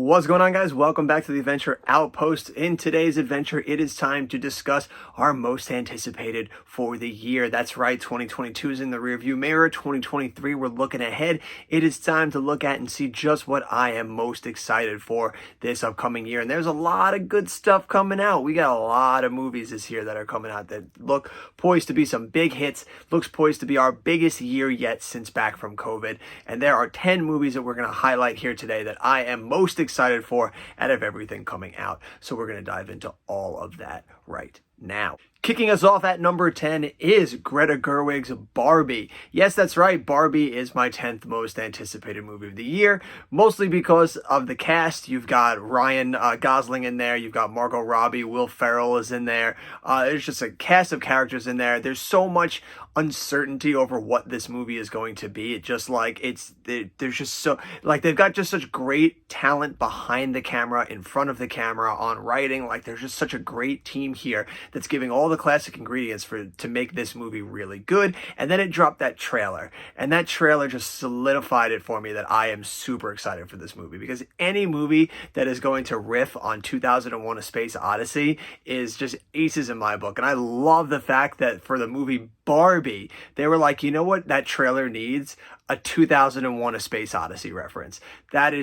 What's going on, guys? Welcome back to the Adventure Outpost. In today's adventure, it is time to discuss our most anticipated for the year. That's right, 2022 is in the rearview mirror. 2023, we're looking ahead. It is time to look at and see just what I am most excited for this upcoming year. And there's a lot of good stuff coming out. We got a lot of movies this year that are coming out that look poised to be some big hits, looks poised to be our biggest year yet since back from COVID. And there are 10 movies that we're going to highlight here today that I am most excited for out of everything coming out. So we're going to dive into all of that right now. Kicking us off at number 10 is Greta Gerwig's Barbie. Yes, that's right. Barbie is my 10th most anticipated movie of the year, mostly because of the cast. You've got Ryan Gosling in there. You've got Margot Robbie. Will Ferrell is in there. There's just a cast of characters in there. There's so much uncertainty over what this movie is going to be. It just like there's just so like they've got just such great talent behind the camera, in front of the camera, on writing. Like there's just such a great team here that's giving all the classic ingredients to make this movie really good. And then it dropped that trailer, and that trailer just solidified it for me that I am super excited for this movie, because any movie that is going to riff on 2001: A Space Odyssey is just aces in my book. And I love the fact that for the movie Barbie, they were like, you know what that trailer needs? A 2001: A Space Odyssey reference. That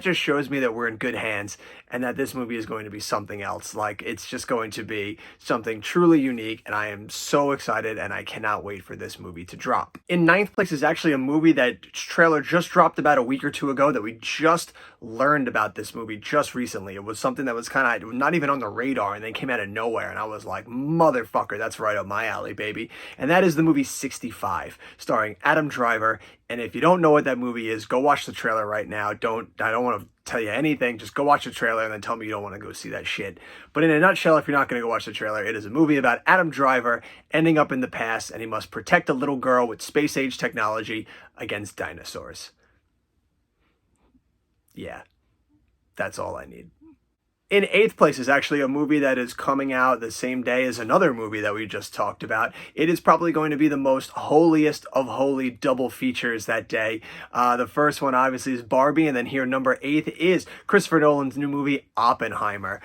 just shows me that we're in good hands and that this movie is going to be something else. Like, it's just going to be something truly unique, and I am so excited, and I cannot wait for this movie to drop. In ninth place is actually a movie that trailer just dropped about a week or two ago that we just learned about this movie just recently. It was something that was kind of not even on the radar, and then came out of nowhere, and I was like, motherfucker, that's right up my alley, baby. And that is the movie 65, starring Adam Driver. And if you don't know what that movie is, go watch the trailer right now. I don't want to tell you anything. Just go watch the trailer and then tell me you don't want to go see that shit. But in a nutshell, if you're not going to go watch the trailer, it is a movie about Adam Driver ending up in the past, and he must protect a little girl with space-age technology against dinosaurs. Yeah, that's all I need. In eighth place is actually a movie that is coming out the same day as another movie that we just talked about. It is probably going to be the most holiest of holy double features that day. The first one obviously is Barbie, and then here number 8 is Christopher Nolan's new movie Oppenheimer.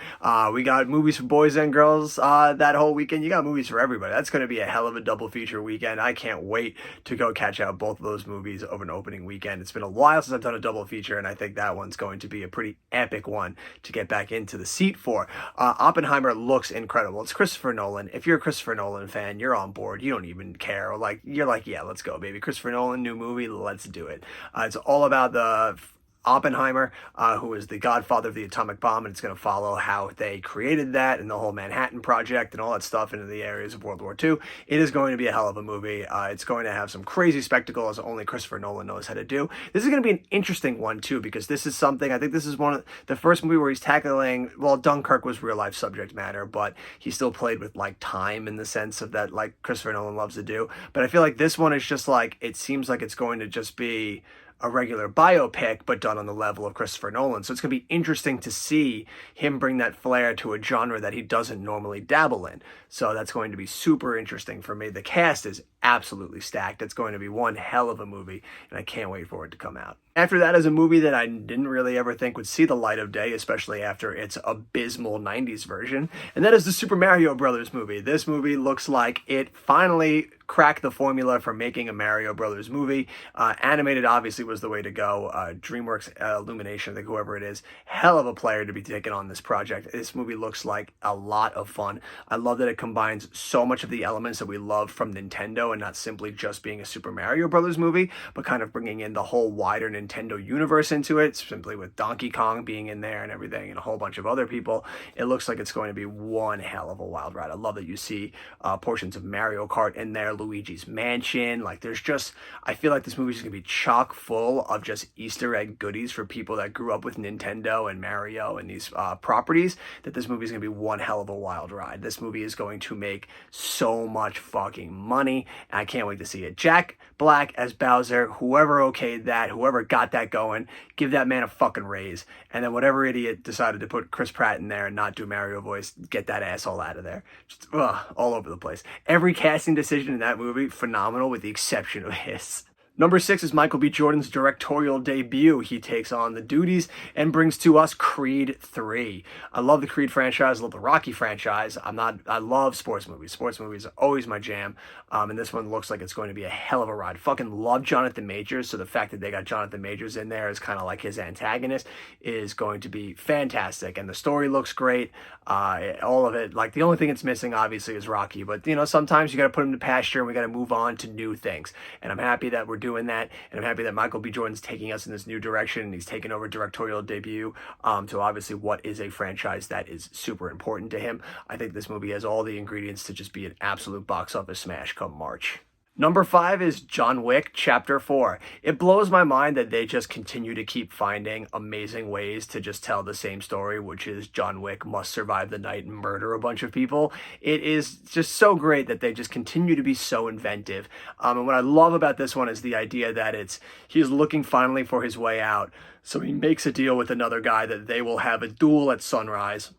We got movies for boys and girls that whole weekend. You got movies for everybody. That's going to be a hell of a double feature weekend. I can't wait to go catch out both of those movies over an opening weekend. It's been a while since I've done a double feature, and I think that one's going to be a pretty epic one to get back into the seat for. Oppenheimer looks incredible. It's Christopher Nolan. If you're a Christopher Nolan fan, you're on board. You don't even care. You're like, yeah, let's go, baby. Christopher Nolan, new movie, let's do it. It's all about the Oppenheimer, who is the godfather of the atomic bomb, and it's going to follow how they created that and the whole Manhattan Project and all that stuff into the areas of World War II. It is going to be a hell of a movie. It's going to have some crazy spectacle as only Christopher Nolan knows how to do. This is going to be an interesting one too, because this is something, I think this is one of the first movie where he's tackling, well, Dunkirk was real life subject matter, but he still played with like time in the sense of that, like Christopher Nolan loves to do. But I feel like this one is just like, it seems like it's going to just be a regular biopic, but done on the level of Christopher Nolan. So it's going to be interesting to see him bring that flair to a genre that he doesn't normally dabble in. So that's going to be super interesting for me. The cast is absolutely stacked. It's going to be one hell of a movie, and I can't wait for it to come out. After that is a movie that I didn't really ever think would see the light of day, especially after its abysmal 90s version, and that is the Super Mario Brothers movie. This movie looks like it finally cracked the formula for making a Mario Brothers movie. Animated obviously was the way to go. DreamWorks, Illumination, I think whoever it is, hell of a player to be taking on this project. This movie looks like a lot of fun. I love that it combines so much of the elements that we love from Nintendo, and not simply just being a Super Mario Brothers movie, but kind of bringing in the whole wider Nintendo universe into it, simply with Donkey Kong being in there and everything, and a whole bunch of other people. It looks like it's going to be one hell of a wild ride. I love that you see portions of Mario Kart in there, Luigi's Mansion. Like, there's just, I feel like this movie is going to be chock full of just Easter egg goodies for people that grew up with Nintendo and Mario and these properties, that this movie is going to be one hell of a wild ride. This movie is going to make so much fucking money, and I can't wait to see it. Jack Black as Bowser, whoever okayed that, whoever got that going, give that man a fucking raise. And then whatever idiot decided to put Chris Pratt in there and not do Mario voice, get that asshole out of there. Just all over the place. Every casting decision in that movie, phenomenal, with the exception of his. Number 6 is Michael B. Jordan's directorial debut. He takes on the duties and brings to us Creed 3. I love the Creed franchise. I love the Rocky franchise. I love sports movies. Sports movies are always my jam. And this one looks like it's going to be a hell of a ride. Fucking love Jonathan Majors. So the fact that they got Jonathan Majors in there as kind of like his antagonist is going to be fantastic. And the story looks great. All of it. Like the only thing it's missing obviously is Rocky. But you know, sometimes you got to put him to pasture and we got to move on to new things. And I'm happy that we're doing that, and I'm happy that Michael B. Jordan's taking us in this new direction, and he's taking over directorial debut to obviously what is a franchise that is super important to him. I think this movie has all the ingredients to just be an absolute box office smash come March. Number 5 is John Wick Chapter 4. It blows my mind that they just continue to keep finding amazing ways to just tell the same story, which is John Wick must survive the night and murder a bunch of people. It is just so great that they just continue to be so inventive. And what I love about this one is the idea that he's looking finally for his way out. So he makes a deal with another guy that they will have a duel at sunrise.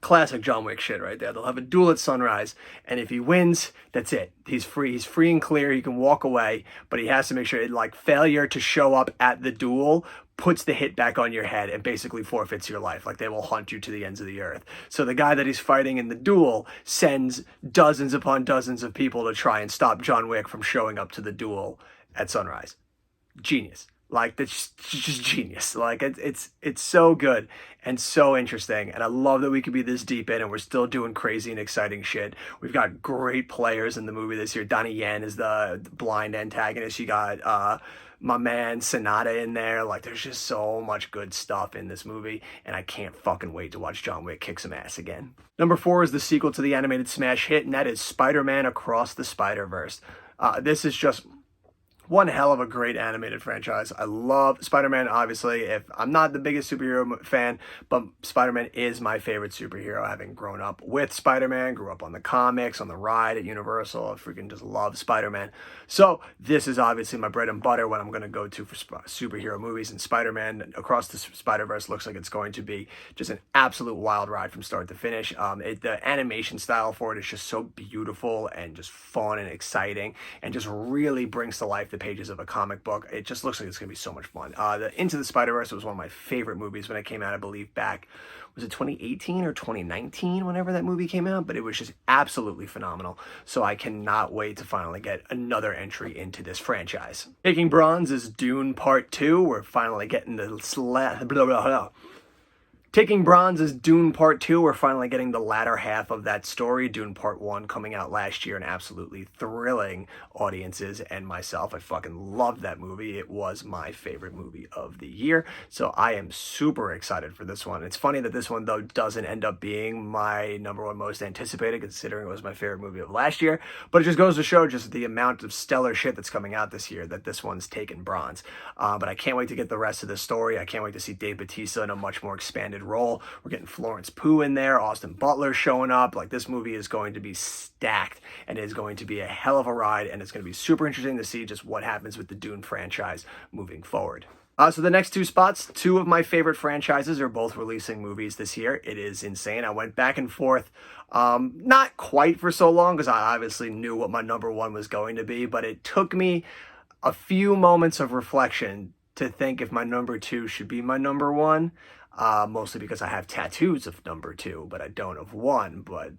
Classic John Wick shit right there. They'll have a duel at sunrise, and if he wins, that's it. He's free. He's free and clear. He can walk away, but he has to make sure, like, failure to show up at the duel puts the hit back on your head and basically forfeits your life. Like, they will hunt you to the ends of the earth. So the guy that he's fighting in the duel sends dozens upon dozens of people to try and stop John Wick from showing up to the duel at sunrise. Genius. Like, that's just genius. Like, it's so good and so interesting. And I love that we could be this deep in and we're still doing crazy and exciting shit. We've got great players in the movie this year. Donnie Yen is the blind antagonist. You got my man Sonata in there. Like, there's just so much good stuff in this movie, and I can't fucking wait to watch John Wick kick some ass again. Number 4 is the sequel to the animated smash hit, and that is Spider-Man Across the Spider-Verse. This is just one hell of a great animated franchise. I love Spider-Man, obviously. If I'm not the biggest superhero fan, but Spider-Man is my favorite superhero, having grown up with Spider-Man, grew up on the comics, on the ride at Universal. I freaking just love Spider-Man. So this is obviously my bread and butter when I'm going to go to for superhero movies, and Spider-Man Across the Spider-Verse looks like it's going to be just an absolute wild ride from start to finish. The animation style for it is just so beautiful and just fun and exciting, and just really brings to life the pages of a comic book. It just looks like it's going to be so much fun. Into the Spider-Verse was one of my favorite movies when it came out, I believe back, was it 2018 or 2019, whenever that movie came out? But it was just absolutely phenomenal. So I cannot wait to finally get another entry into this franchise. Taking bronze is Dune Part 2. We're finally getting Taking bronze is Dune Part 2. We're finally getting the latter half of that story. Dune Part 1 coming out last year and absolutely thrilling audiences and myself. I fucking loved that movie. It was my favorite movie of the year. So I am super excited for this one. It's funny that this one, though, doesn't end up being my number 1 most anticipated, considering it was my favorite movie of last year. But it just goes to show just the amount of stellar shit that's coming out this year that this one's taken bronze. But I can't wait to get the rest of the story. I can't wait to see Dave Bautista in a much more expanded role. We're getting Florence Pugh in there, Austin Butler showing up. Like, this movie is going to be stacked and is going to be a hell of a ride, and it's going to be super interesting to see just what happens with the Dune franchise moving forward. So the next 2 spots, 2 of my favorite franchises are both releasing movies this year. It is insane. I went back and forth, not quite for so long, because I obviously knew what my number 1 was going to be, but it took me a few moments of reflection to think if my number 2 should be my number 1. Mostly because I have tattoos of number 2, but I don't of 1, but,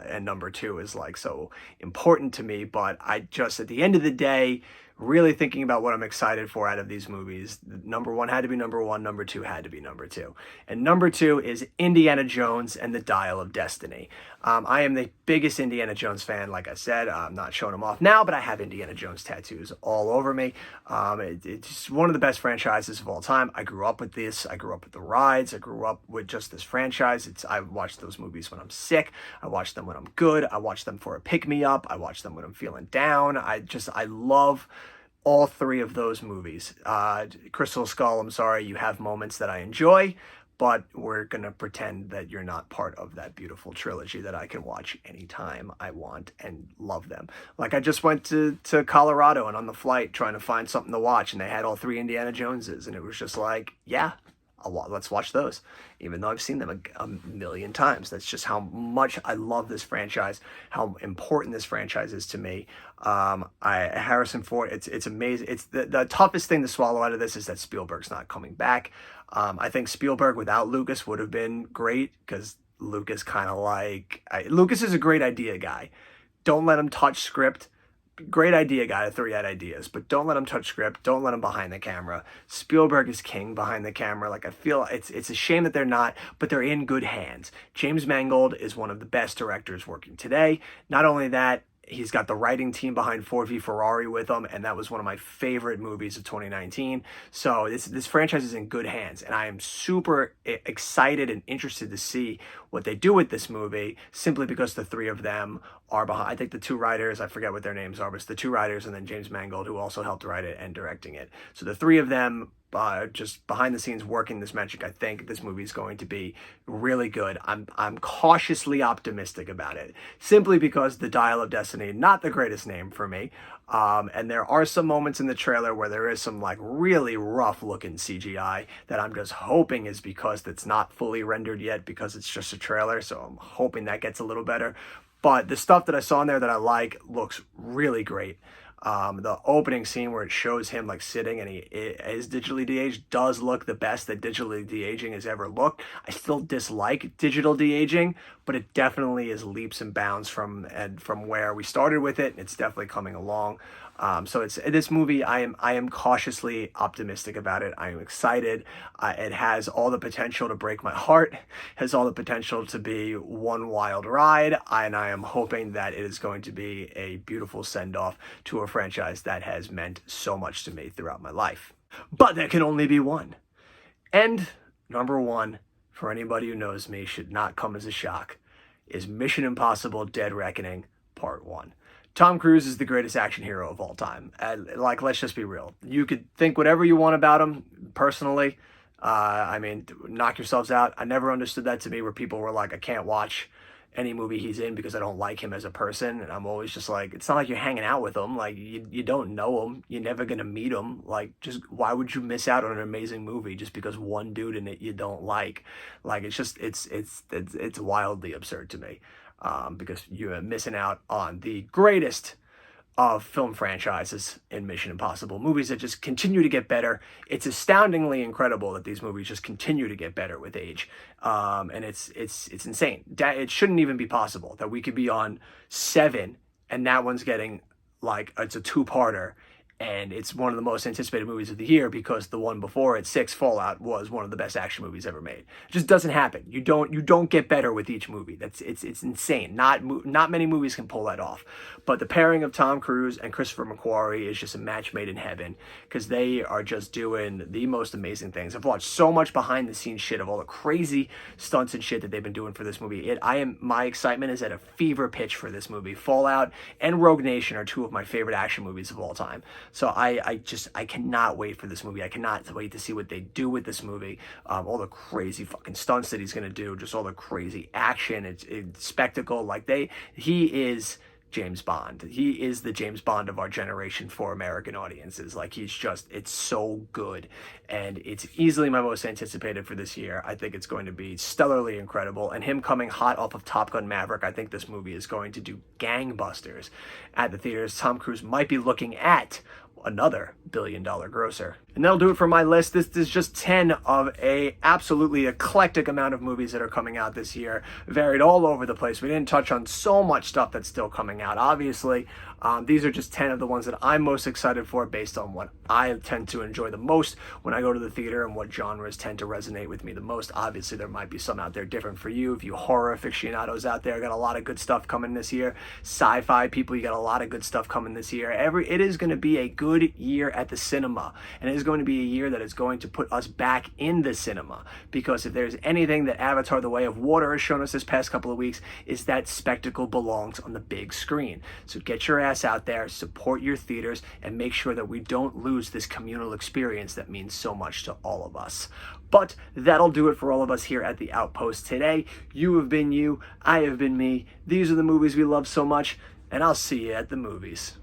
and number 2 is like so important to me, but I just, at the end of the day, really thinking about what I'm excited for out of these movies, number 1 had to be number 1, number 2 had to be number 2. And number 2 is Indiana Jones and the Dial of Destiny. I am the biggest Indiana Jones fan, like I said. I'm not showing them off now, but I have Indiana Jones tattoos all over me. It's one of the best franchises of all time. I grew up with this. I grew up with the rides. I grew up with just this franchise. I watch those movies when I'm sick. I watch them when I'm good. I watch them for a pick-me-up. I watch them when I'm feeling down. I love all 3 of those movies. Crystal Skull, I'm sorry, you have moments that I enjoy, but we're going to pretend that you're not part of that beautiful trilogy that I can watch anytime I want and love them. Like, I just went to Colorado, and on the flight trying to find something to watch, and they had all 3 Indiana Joneses, and it was just like, yeah, let's watch those, even though I've seen them a million times. That's just how much I love this franchise, how important this franchise is to me. Harrison Ford, it's amazing. It's the toughest thing to swallow out of this is that Spielberg's not coming back. I think Spielberg without Lucas would have been great, because Lucas Lucas is a great idea guy. Don't let him touch script. Great idea guy to throw you out ideas, but don't let him touch script. Don't let him behind the camera. Spielberg is king behind the camera. Like, I feel it's a shame that they're not, but they're in good hands. James Mangold is one of the best directors working today. Not only that, he's got the writing team behind Ford v Ferrari with him, and that was one of my favorite movies of 2019. So this franchise is in good hands, and I am super excited and interested to see what they do with this movie, simply because the three of them are behind. I think the two writers, I forget what their names are, but it's the two writers and then James Mangold, who also helped write it and directing it. So the three of them just behind the scenes working this magic. I think this movie is going to be really good. I'm cautiously optimistic about it, simply because The Dial of Destiny, not the greatest name for me, and there are some moments in the trailer where there is some like really rough looking CGI that I'm just hoping is because it's not fully rendered yet, because it's just a trailer. So I'm hoping that gets a little better. But the stuff that I saw in there that I like looks really great. The opening scene where it shows him like sitting and he is digitally de-aged does look the best that digitally de-aging has ever looked. I still dislike digital de-aging, but it definitely is leaps and bounds from where we started with it. It's definitely coming along. So it's this movie. I am cautiously optimistic about it. I am excited. It has all the potential to break my heart. Has all the potential to be one wild ride. And I am hoping that it is going to be a beautiful send off to a franchise that has meant so much to me throughout my life. But there can only be one. And number one, for anybody who knows me, should not come as a shock, is Mission Impossible: Dead Reckoning Part 1. Tom Cruise is the greatest action hero of all time. Like, let's just be real. You could think whatever you want about him, personally. I mean, knock yourselves out. I never understood that to me, where people were like, I can't watch any movie he's in because I don't like him as a person. And I'm always just like, it's not like you're hanging out with him. Like, you don't know him. You're never going to meet him. Like, just why would you miss out on an amazing movie just because one dude in it you don't like? Like, it's just, it's wildly absurd to me. Because you're missing out on the greatest of film franchises in Mission Impossible. Movies that just continue to get better. It's astoundingly incredible that these movies just continue to get better with age. And it's insane. It shouldn't even be possible that we could be on 7 and that one's getting like, it's a 2-parter. And it's one of the most anticipated movies of the year because the one before it, 6, Fallout, was one of the best action movies ever made. It just doesn't happen. You don't get better with each movie. It's insane. Not many movies can pull that off. But the pairing of Tom Cruise and Christopher McQuarrie is just a match made in heaven, because they are just doing the most amazing things. I've watched so much behind the scenes shit of all the crazy stunts and shit that they've been doing for this movie. My excitement is at a fever pitch for this movie. Fallout and Rogue Nation are two of my favorite action movies of all time. So I cannot wait for this movie. I cannot wait to see what they do with this movie. All the crazy fucking stunts that he's going to do, just all the crazy action, it's spectacle. Like, he is James Bond. He is the James Bond of our generation for American audiences. Like, it's so good. And it's easily my most anticipated for this year. I think it's going to be stellarly incredible. And him coming hot off of Top Gun Maverick, I think this movie is going to do gangbusters at the theaters. Tom Cruise might be looking at another billion-dollar grosser. And that'll do it for my list. This is just 10 of a absolutely eclectic amount of movies that are coming out this year, varied all over the place. We didn't touch on so much stuff that's still coming out, obviously. These are just 10 of the ones that I'm most excited for based on what I tend to enjoy the most when I go to the theater and what genres tend to resonate with me the most. Obviously, there might be some out there different for you. If you horror aficionados out there, got a lot of good stuff coming this year. Sci-fi people, you got a lot of good stuff coming this year. It is going to be a good year at the cinema, and it is going to be a year that is going to put us back in the cinema, because if there's anything that Avatar: The Way of Water has shown us this past couple of weeks, is that spectacle belongs on the big screen. So get your ass out there, support your theaters, and make sure that we don't lose this communal experience that means so much to all of us. But that'll do it for all of us here at The Outpost today. You have been you, I have been me. These are the movies we love so much, and I'll see you at the movies.